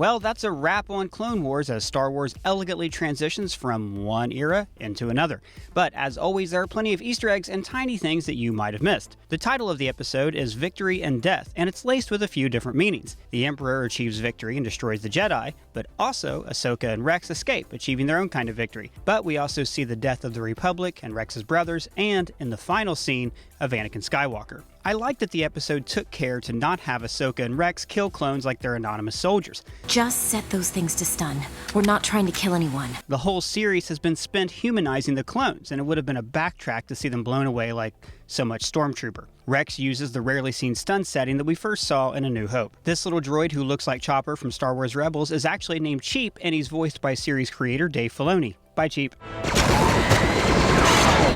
Well, that's a wrap on Clone Wars as Star Wars elegantly transitions from one era into another. But as always, there are plenty of Easter eggs and tiny things that you might have missed. The title of the episode is Victory and Death, and it's laced with a few different meanings. The Emperor achieves victory and destroys the Jedi, but also Ahsoka and Rex escape, achieving their own kind of victory. But we also see the death of the Republic and Rex's brothers, and in the final scene of Anakin Skywalker. I like that the episode took care to not have Ahsoka and Rex kill clones like they're anonymous soldiers. Just set those things to stun. We're not trying to kill anyone. The whole series has been spent humanizing the clones, and it would have been a backtrack to see them blown away like so much Stormtrooper. Rex uses the rarely seen stun setting that we first saw in A New Hope. This little droid who looks like Chopper from Star Wars Rebels is actually named Cheap, and he's voiced by series creator Dave Filoni. Bye, Cheap.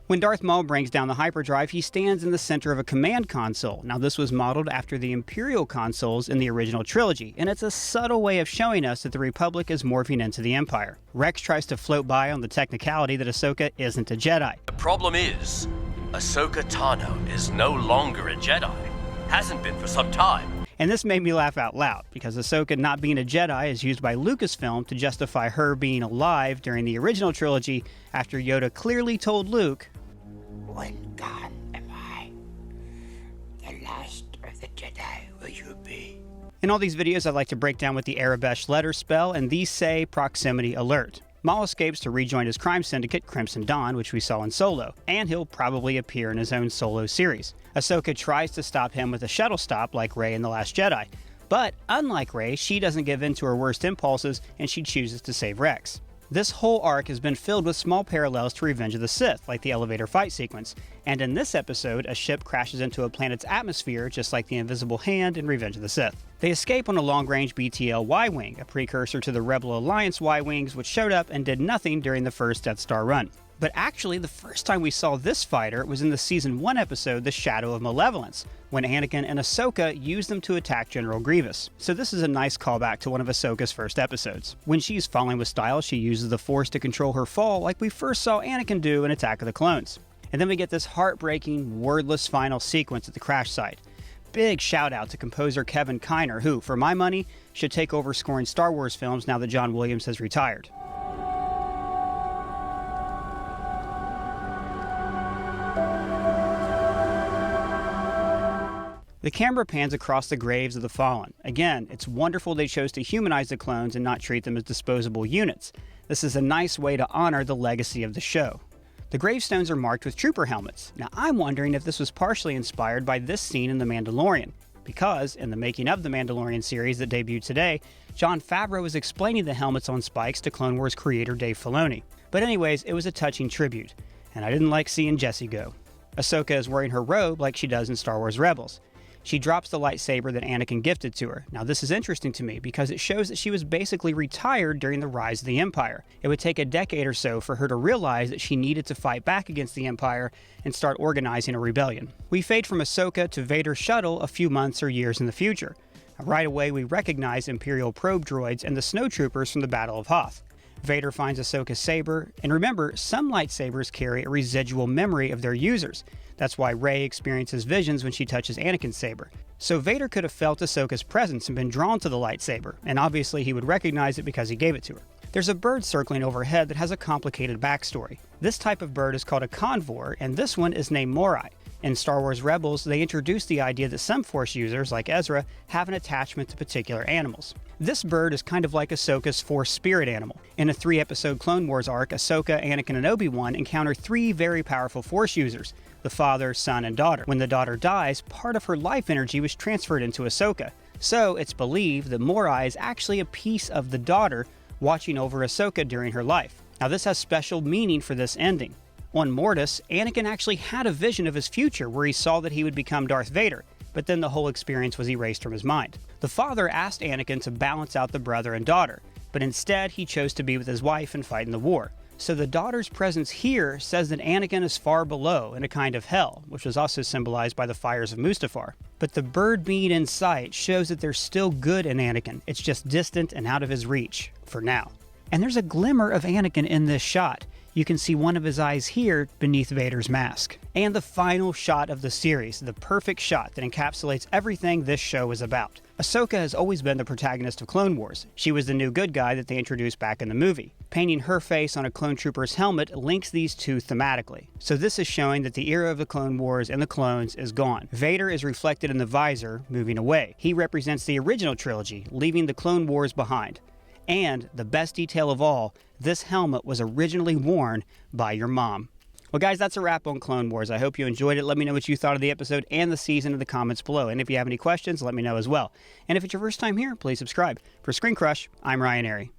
When Darth Maul brings down the hyperdrive, he stands in the center of a command console. Now, this was modeled after the Imperial consoles in the original trilogy, and it's a subtle way of showing us that the Republic is morphing into the Empire. Rex tries to float by on the technicality that Ahsoka isn't a Jedi. The problem is, Ahsoka Tano is no longer a Jedi. Hasn't been for some time. And this made me laugh out loud, because Ahsoka not being a Jedi is used by Lucasfilm to justify her being alive during the original trilogy after Yoda clearly told Luke, "When gone am I, the last of the Jedi will you be?" In all these videos, I'd like to break down what the Arabesh letters spell, and these say Proximity Alert. Maul escapes to rejoin his crime syndicate, Crimson Dawn, which we saw in Solo, and he'll probably appear in his own Solo series. Ahsoka tries to stop him with a shuttle stop like Rey in The Last Jedi, but unlike Rey, she doesn't give in to her worst impulses, and she chooses to save Rex. This whole arc has been filled with small parallels to Revenge of the Sith, like the elevator fight sequence, and in this episode, a ship crashes into a planet's atmosphere just like the Invisible Hand in Revenge of the Sith. They escape on a long-range BTL Y-Wing, a precursor to the Rebel Alliance Y-Wings, which showed up and did nothing during the first Death Star run. But actually, the first time we saw this fighter was in the Season 1 episode, The Shadow of Malevolence, when Anakin and Ahsoka used them to attack General Grievous. So this is a nice callback to one of Ahsoka's first episodes. When she's falling with style, she uses the Force to control her fall like we first saw Anakin do in Attack of the Clones. And then we get this heartbreaking, wordless final sequence at the crash site. Big shout out to composer Kevin Kiner, who, for my money, should take over scoring Star Wars films now that John Williams has retired. The camera pans across the graves of the fallen. Again, it's wonderful they chose to humanize the clones and not treat them as disposable units. This is a nice way to honor the legacy of the show. The gravestones are marked with trooper helmets. Now, I'm wondering if this was partially inspired by this scene in The Mandalorian, because in the making of the Mandalorian series that debuted today, Jon Favreau was explaining the helmets on spikes to Clone Wars creator Dave Filoni. But anyways, it was a touching tribute, and I didn't like seeing Jessie go. Ahsoka is wearing her robe like she does in Star Wars Rebels. She drops the lightsaber that Anakin gifted to her. Now, this is interesting to me because it shows that she was basically retired during the rise of the Empire. It would take a decade or so for her to realize that she needed to fight back against the Empire and start organizing a rebellion. We fade from Ahsoka to Vader's shuttle a few months or years in the future. Right away, we recognize Imperial probe droids and the snowtroopers from the Battle of Hoth. Vader finds Ahsoka's saber, and remember, some lightsabers carry a residual memory of their users. That's why Rey experiences visions when she touches Anakin's saber. So Vader could have felt Ahsoka's presence and been drawn to the lightsaber, and obviously he would recognize it because he gave it to her. There's a bird circling overhead that has a complicated backstory. This type of bird is called a convor, and this one is named Morai. In Star Wars Rebels, they introduced the idea that some Force users, like Ezra, have an attachment to particular animals. This bird is kind of like Ahsoka's Force spirit animal. In a 3-episode Clone Wars arc, Ahsoka, Anakin, and Obi-Wan encounter 3 very powerful Force users: the father, son, and daughter. When the daughter dies, part of her life energy was transferred into Ahsoka. So it's believed that Morai is actually a piece of the daughter watching over Ahsoka during her life. Now, this has special meaning for this ending. On Mortis, Anakin actually had a vision of his future where he saw that he would become Darth Vader, but then the whole experience was erased from his mind. The father asked Anakin to balance out the brother and daughter, but instead he chose to be with his wife and fight in the war. So the daughter's presence here says that Anakin is far below in a kind of hell, which was also symbolized by the fires of Mustafar. But the bird being in sight shows that there's still good in Anakin, it's just distant and out of his reach, for now. And there's a glimmer of Anakin in this shot. You can see one of his eyes here beneath Vader's mask. And the final shot of the series, the perfect shot that encapsulates everything this show is about. Ahsoka has always been the protagonist of Clone Wars. She was the new good guy that they introduced back in the movie. Painting her face on a clone trooper's helmet links these two thematically. So this is showing that the era of the Clone Wars and the clones is gone. Vader is reflected in the visor, moving away. He represents the original trilogy, leaving the Clone Wars behind. And, the best detail of all, this helmet was originally worn by your mom. Well guys, that's a wrap on Clone Wars. I hope you enjoyed it. Let me know what you thought of the episode and the season in the comments below. And if you have any questions, let me know as well. And if it's your first time here, please subscribe. For ScreenCrush, I'm Ryan Arey.